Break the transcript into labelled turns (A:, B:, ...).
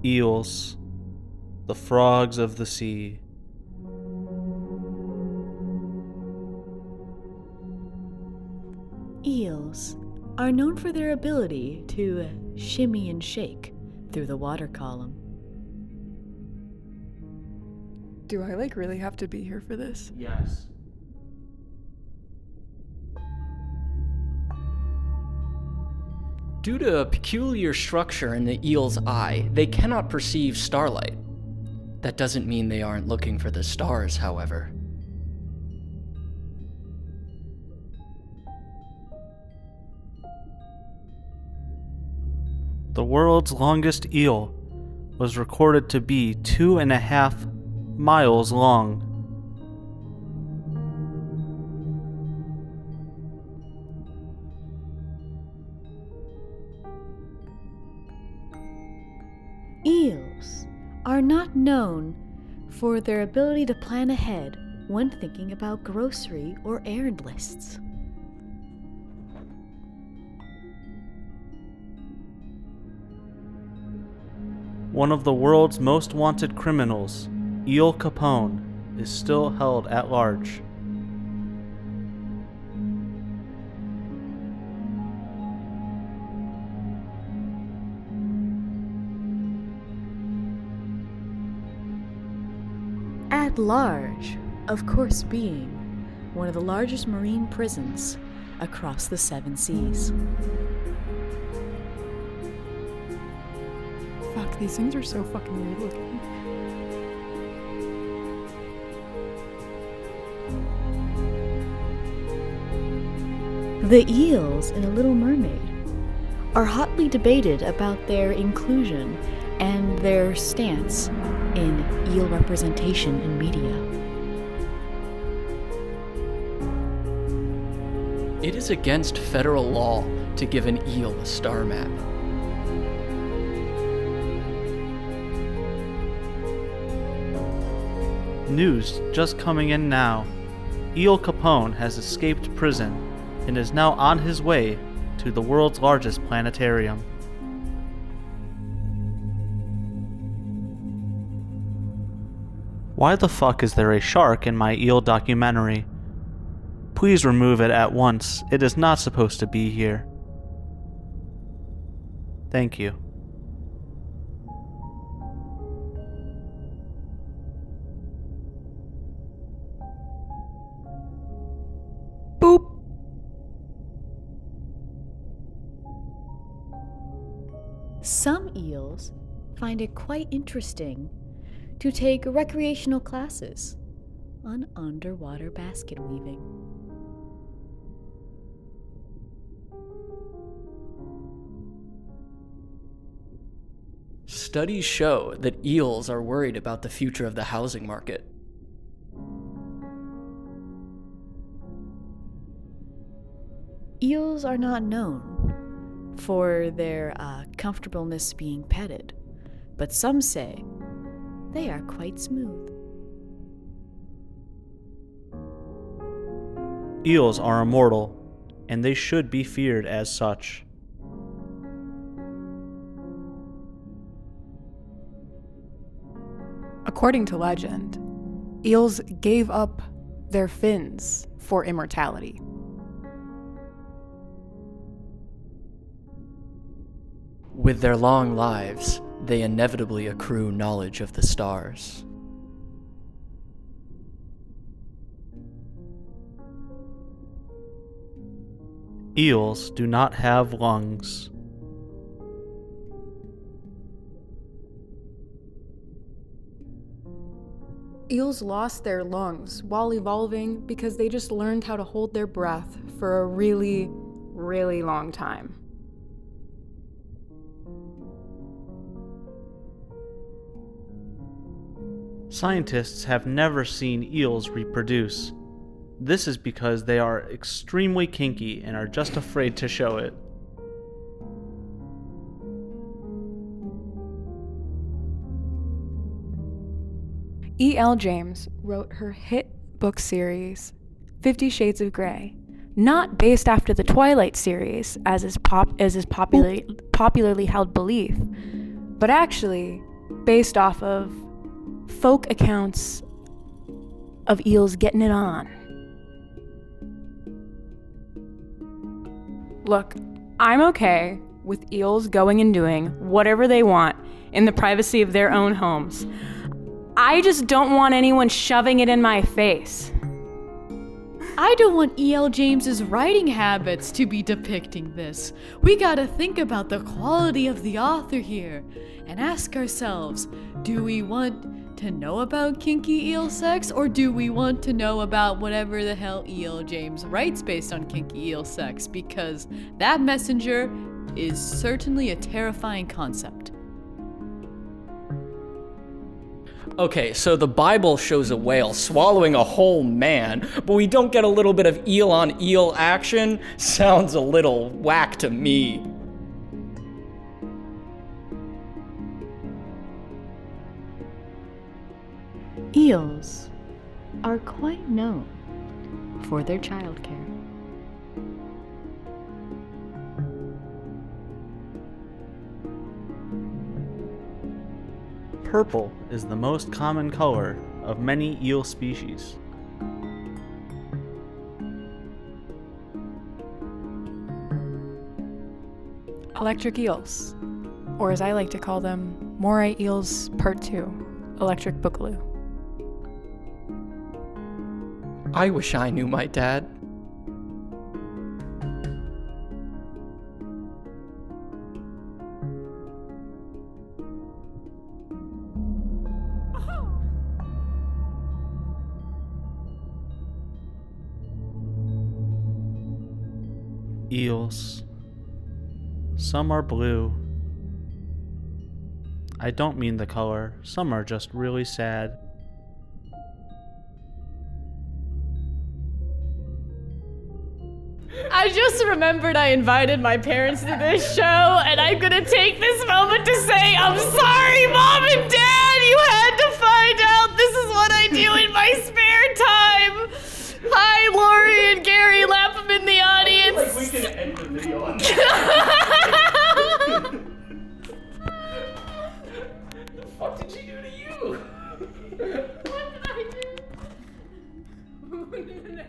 A: Eels, the frogs of the sea.
B: Eels are known for their ability to shimmy and shake through the water column.
C: Do I really have to be here for this?
A: Yes.
D: Due to a peculiar structure in the eel's eye, they cannot perceive starlight. That doesn't mean they aren't looking for the stars, however.
A: The world's longest eel was recorded to be 2.5 miles long.
B: Eels are not known for their ability to plan ahead when thinking about grocery or errand lists.
A: One of the world's most wanted criminals, Eel Capone, is still held at large.
B: At large, of course, being one of the largest marine prisons across the 7 seas.
C: Fuck, these things are so fucking weird looking.
B: The eels in A Little Mermaid are hotly debated about their inclusion and their stance in eel representation in media.
D: It is against federal law to give an eel a star map.
A: News just coming in now. Eel Capone has escaped prison and is now on his way to the world's largest planetarium. Why the fuck is there a shark in my eel documentary? Please remove it at once. It is not supposed to be here. Thank you.
C: Boop!
B: Some eels find it quite interesting to take recreational classes on underwater basket weaving.
D: Studies show that eels are worried about the future of the housing market.
B: Eels are not known for their comfortableness being petted, but some say they are quite smooth.
A: Eels are immortal, and they should be feared as such.
C: According to legend, eels gave up their fins for immortality.
D: With their long lives, they inevitably accrue knowledge of the stars.
A: Eels do not have lungs.
C: Eels lost their lungs while evolving because they just learned how to hold their breath for a really, really long time.
A: Scientists have never seen eels reproduce. This is because they are extremely kinky and are just afraid to show it.
C: E.L. James wrote her hit book series, 50 Shades of Grey, not based after the Twilight series, as is popularly held belief, but actually based off of folk accounts of eels getting it on. Look, I'm okay with eels going and doing whatever they want in the privacy of their own homes. I just don't want anyone shoving it in my face.
B: I don't want E.L. James's writing habits to be depicting this. We gotta think about the quality of the author here and ask ourselves, do we want to know about kinky eel sex, or do we want to know about whatever the hell E.L. James writes based on kinky eel sex? Because that messenger is certainly a terrifying concept.
D: Okay, so the Bible shows a whale swallowing a whole man, but we don't get a little bit of eel on eel action? Sounds a little whack to me.
B: Eels are quite known for their childcare.
A: Purple is the most common color of many eel species.
C: Electric eels, or as I like to call them, Moray eels Part 2, electric boogaloo.
D: I wish I knew my dad.
A: Eels. Some are blue. I don't mean the color, some are just really sad.
B: I just remembered I invited my parents to this show, and I'm gonna take this moment to say, I'm sorry, Mom and Dad, you had to find out this is what I do in my spare time. Hi, Lori and Gary Lapham in the audience.
D: Like we can end the video on that. What the fuck did she do to you?
B: What did I do? No.